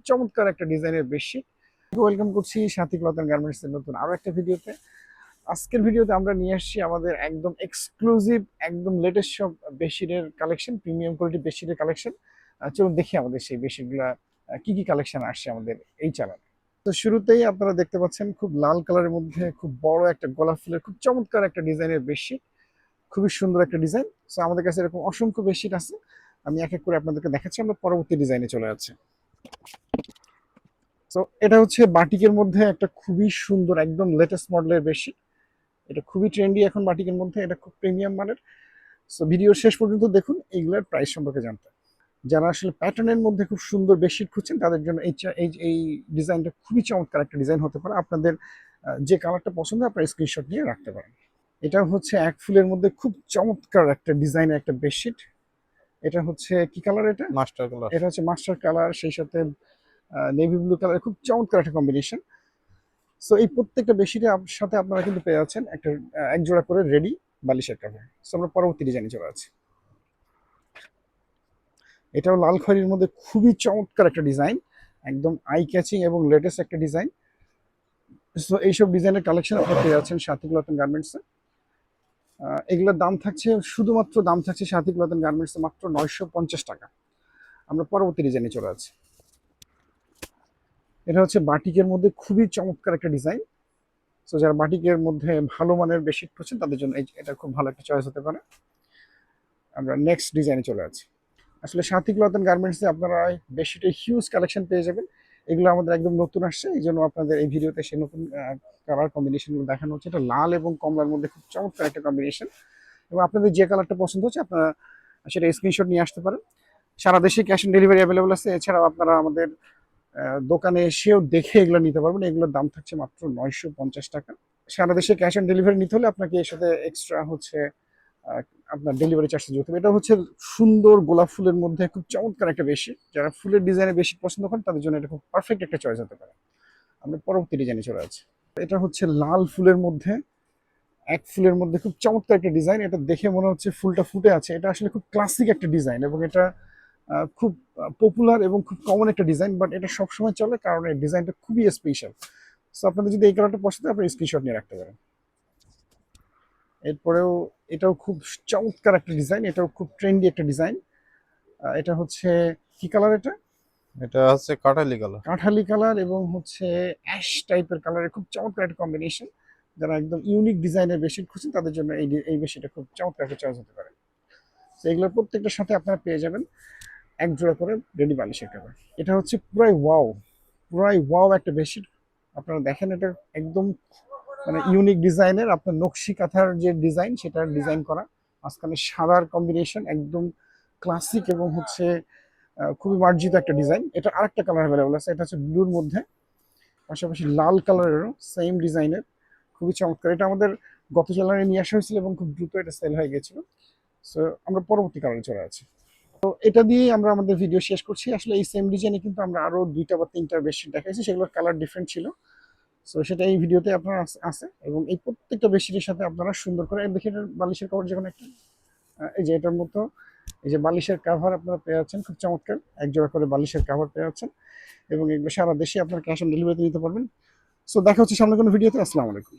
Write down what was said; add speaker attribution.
Speaker 1: চমৎকার একটা ডিজাইনের বেডশিট। ওয়েলকাম করছি সাথী ক্লথ এন্ড গার্মেন্টস এর নতুন আরো একটা ভিডিওতে। আজকের ভিডিওতে আমরা নিয়ে আসছি আমাদের একদম এক্সক্লুসিভ, একদম লেটেস্ট সব বেডশিটের কালেকশন, প্রিমিয়াম কোয়ালিটি বেডশিটের কালেকশন। চলুন দেখি আমাদের সেই বেডশিটগুলা কি কি কালেকশন আসছে আমাদের এই চ্যানেলে। তো শুরুতেই আপনারা দেখতে পাচ্ছেন খুব লাল কালারের মধ্যে খুব বড় একটা গোলাপ ফুলের খুব চমৎকার একটা ডিজাইনের বেডশিট, খুবই সুন্দর একটা ডিজাইন। সো আমাদের কাছে এরকম অসংখ্য বেডশিট আছে, আমি এক এক করে আপনাদেরকে দেখাচ্ছি। আমরা পরবর্তী ডিজাইনে চলে যাচ্ছি। তো এটা হচ্ছে বাটিকের মধ্যে একটা খুবই সুন্দর একদম লেটেস্ট মডেলের বেডশিট। এটা খুবই ট্রেন্ডি এখন বাটিকের মধ্যে, এটা খুব প্রিমিয়াম মানের। সো ভিডিওর শেষ পর্যন্ত দেখুন এইগুলোর প্রাইস সম্পর্কে জানতে। যারা আসলে প্যাটার্নের মধ্যে খুব সুন্দর বেডশিট খুঁজছেন তাদের জন্য এই ডিজাইনটা খুবই চমৎকার একটা ডিজাইন হতে পারে। আপনাদের যে কালারটা পছন্দ আপনারা স্ক্রিনশট নিয়ে রাখতে পারেন। এটা হচ্ছে এক ফুলের মধ্যে খুব চমৎকার একটা ডিজাইনের একটা বেডশিট। এটা হচ্ছে কি কালার? এটা
Speaker 2: মাস্টার কালার।
Speaker 1: এটা হচ্ছে মাস্টার কালার, সেই সাথে নেভি ব্লু কালার, খুব চমৎকার একটা কম্বিনেশন। সো এই প্রত্যেকটা বেডশিটের সাথে আপনারা কিন্তু পেয়ে যাচ্ছেন একটা এক জোড়া করে রেডি বালিশের কভার। সো আমরা পরবর্তী ডিজাইনে চলে যাচ্ছি। এটাও লাল খয়েরির মধ্যে খুবই চমৎকার একটা ডিজাইন, একদম আই ক্যাচিং এবং লেটেস্ট একটা ডিজাইন। সো এইসব ডিজাইনের কালেকশন আপনারা পেয়ে যাচ্ছেন সাথী ক্লথ এন্ড গার্মেন্টসে। এগুলোর দাম থাকছে, শুধুমাত্র দাম থাকছে সাথী ক্লথ এন্ড গার্মেন্টসে মাত্র 950 টাকা। আমরা পরবর্তী ডিজাইনে চলে যাচ্ছি। এটা হচ্ছে বাটিকের মধ্যে খুবই চমৎকার একটা ডিজাইন। সো যারা বাটিকের মধ্যে ভালো মানের বেডশিট খুঁজছেন তাদের জন্য এটা খুব ভালো একটা চয়েস হতে পারে। আমরা নেক্সট ডিজাইনে চলে যাচ্ছি। আসলে সাথী ক্লথ এন্ড গার্মেন্টসে আপনারা বেডশিটের হিউজ কালেকশন পেয়ে যাবেন। এগুলো আমাদের একদম নতুন আসছে, এই জন্য আপনাদের এই ভিডিওতে সেই নতুন কালার কম্বিনেশনগুলো দেখানো হচ্ছে। এটা লাল এবং কমলার মধ্যে খুব চমৎকার একটা কম্বিনেশন, এবং আপনাদের যে কালারটা পছন্দ হচ্ছে আপনারা সেটা স্ক্রিনশট নিয়ে আসতে পারেন। সারা দেশে ক্যাশ অন ডেলিভারি অ্যাভেলেবল আছে। এছাড়াও আপনারা আমাদের দোকানে এসেও দেখে এগুলো নিতে পারবেন। এগুলোর দাম থাকছে মাত্র 950 টাকা। সারা দেশে ক্যাশ অন ডেলিভারি নিতে হলে আপনাকে এর সাথে এক্সট্রা হচ্ছে আহ, আপনার ডেলিভারি চার্জটা যোগ হবে। এটা হচ্ছে সুন্দর গোলাপ ফুলের মধ্যে খুব চমৎকার একটা বেশি, যারা ফুলের ডিজাইনে বেশি পছন্দ করেন তাদের জন্য এটা খুব পারফেক্ট একটা চয়েস হতে পারে। আমরা পরবর্তী ডিজাইনে চলে যাচ্ছি। এটা হচ্ছে লাল ফুলের মধ্যে, এক ফুলের মধ্যে খুব চমৎকার একটা ডিজাইন। এটা দেখে মনে হচ্ছে ফুলটা ফুটে আছে। এটা আসলে খুব ক্লাসিক একটা ডিজাইন, এবং এটা খুব পপুলার এবং খুব কমন একটা ডিজাইন, বাট এটা সবসময় চলে কারণ এই ডিজাইনটা খুবই স্পেশাল। সো আপনাদের যদি এই কালারটা পছন্দ হয় আপনি স্ক্রিনশট নিয়ে রাখতে পারেন। এরপরেও এটাও খুব চমৎকার একটা ডিজাইন, এটাও খুব ট্রেন্ডি একটা ডিজাইন। এটা হচ্ছে কি কালার? এটা
Speaker 2: এটা হচ্ছে কাঠালি কালার।
Speaker 1: কাঠালি কালার এবং হচ্ছে অ্যাশ টাইপের কালারের খুব চমৎকার একটা কম্বিনেশন। যারা একদম ইউনিক ডিজাইনের বেডশিট খুঁজছেন তাদের জন্য এই বেডশিটটা খুব চমৎকার একটা চয়েস হতে পারে। তো এগুলোর প্রত্যেকটার সাথে আপনারা পেয়ে যাবেন এক জোড়া করে রেডি বালিশের কভার। এটা হচ্ছে পুরাই ওয়াও একটা বেডশিট। আপনারা দেখেন এটা একদম মানে ইউনিক ডিজাইনের, আপনার নকশি কাঁথার যে ডিজাইন সেটার ডিজাইন করা, মাঝখানে সাদার কম্বিনেশন, একদম ক্লাসিক এবং হচ্ছে খুবই মার্জিত একটা ডিজাইন। এটা আরেকটা কালার অ্যাভেলেবল আছে, এটা হচ্ছে ব্লুর মধ্যে, পাশাপাশি লাল কালারেরও সেম ডিজাইনের, খুবই চমৎকার। এটা আমাদের গত চ্যানেলে নিয়ে আসা হয়েছিল এবং খুব দ্রুত এটা সেল হয়ে গেছিল। সো আমরা পরবর্তী কালারে চলে আছি। তো এটা দিয়েই আমরা আমাদের ভিডিও শেষ করছি। আসলে এই সেম ডিজাইনে কিন্তু আমরা আরো 2টা বা 3টা বেডশিট দেখাইছি, সেগুলোর কালার ডিফারেন্ট ছিল। সো সেটা এই ভিডিওতে আপনার আছে, এবং এই প্রত্যেকটা বেডশিটের সাথে আপনারা সুন্দর করে দেখে এটার বালিশের কভার যেমন একটা এই যে এটার মতো এই যে বালিশের কাভার আপনারা পেয়ে যাচ্ছেন, খুব চমৎকার এক জোড়া করে বালিশের কাভার পেয়ে যাচ্ছেন, এবং এগুলো সারা দেশে আপনার ক্যাশ অন ডেলিভারিতে নিতে পারবেন। সো দেখা হচ্ছে সামনে কোনো ভিডিওতে। আসসালামু আলাইকুম।